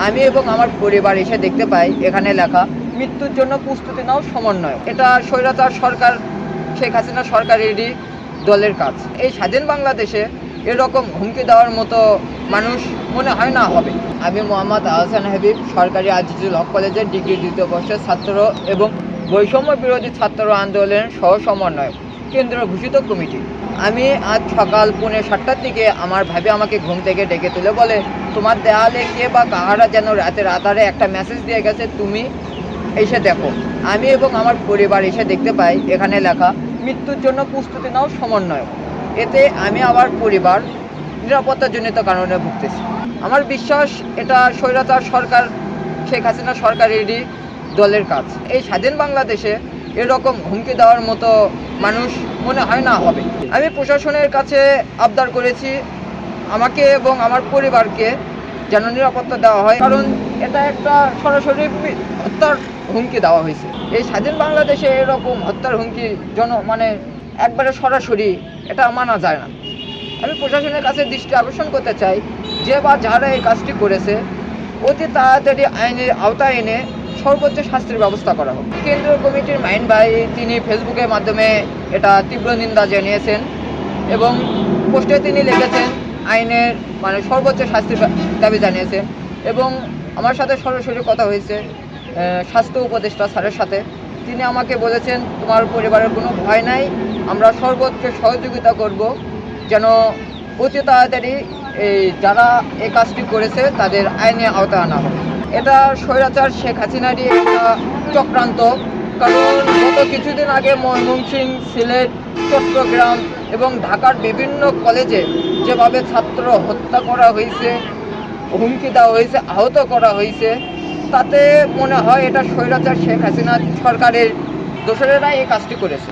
আমি এবং আমার পরিবার এসে দেখতে পাই এখানে লেখা মৃত্যুর জন্য প্রস্তুতি নাও সমন্বয়। এটা স্বৈরাচার সরকার শেখ হাসিনা সরকারেরই দলের কাজ। এই স্বাধীন বাংলাদেশে এরকম হুমকি দেওয়ার মতো মানুষ মনে হয় না হবে। আমি মোহাম্মদ আহসান হাবিব, সরকারি আজিজুল হক কলেজের ডিগ্রি দ্বিতীয় বর্ষের ছাত্র এবং বৈষম্য বিরোধী ছাত্র আন্দোলনের সহ সমন্বয়ক, কেন্দ্র ঘোষিত কমিটি। আমি আজ সকাল 7:30টার দিকে আমার ভাবি আমাকে ঘুম থেকে ডেকে তুলে বলে, তোমার দেয়ালে কে বা কাহারা যেন রাতের আধারে একটা মেসেজ দিয়ে গেছে, তুমি এসে দেখো। আমি এবং আমার পরিবার এসে দেখতে পাই এখানে লেখা মৃত্যুর জন্য প্রস্তুতি নাও সমন্বয়। এতে আমি আমার পরিবার নিরাপত্তাজনিত কারণে ভুগতেছি। আমার বিশ্বাস এটা স্বৈরাচার সরকার শেখ হাসিনা সরকারেরই দলের কাজ। এই স্বাধীন বাংলাদেশে এরকম হুমকি দেওয়ার মতো মানুষ মনে হয় না হবে। আমি প্রশাসনের কাছে আবদার করেছি আমাকে এবং আমার পরিবারকে যেন নিরাপত্তা দেওয়া হয়, কারণ এটা একটা সরাসরি হত্যার হুমকি দেওয়া হয়েছে। এই স্বাধীন বাংলাদেশে এরকম হত্যার হুমকি একবারে সরাসরি এটা মানা যায় না। আমি প্রশাসনের কাছে দৃষ্টি আকর্ষণ করতে চাই, যে বা যারা এই কাজটি করেছে অতি তাড়াতাড়ি আইনের আওতায় এনে সর্বোচ্চ শাস্তির ব্যবস্থা করা হোক। কেন্দ্রীয় কমিটির মাইন ভাই তিনি ফেসবুকের মাধ্যমে এটা তীব্র নিন্দা জানিয়েছেন এবং পোস্টে তিনি লিখেছেন আইনের সর্বোচ্চ শাস্তির দাবি জানিয়েছেন। এবং আমার সাথে সরাসরি কথা হয়েছে স্বাস্থ্য উপদেষ্টা স্যারের সাথে। তিনি আমাকে বলেছেন তোমার পরিবারের কোনো ভয় নাই, আমরা সর্বোচ্চ সহযোগিতা করব যেন অতি তাড়াতাড়ি যারা এই কাজটি করেছে তাদের আইনে আওতায় আনা হবে। এটা স্বৈরাচার শেখ হাসিনারই একটা চক্রান্ত, কারণ গত কিছুদিন আগে ময়মনসিংহ, সিলেট, চট্টগ্রাম এবং ঢাকার বিভিন্ন কলেজে যেভাবে ছাত্র হত্যা করা হয়েছে, হুমকি দেওয়া হয়েছে, আহত করা হয়েছে, তাতে মনে হয় এটা স্বৈরাচার শেখ হাসিনা সরকারের দোসরেরা এই কাজটি করেছে।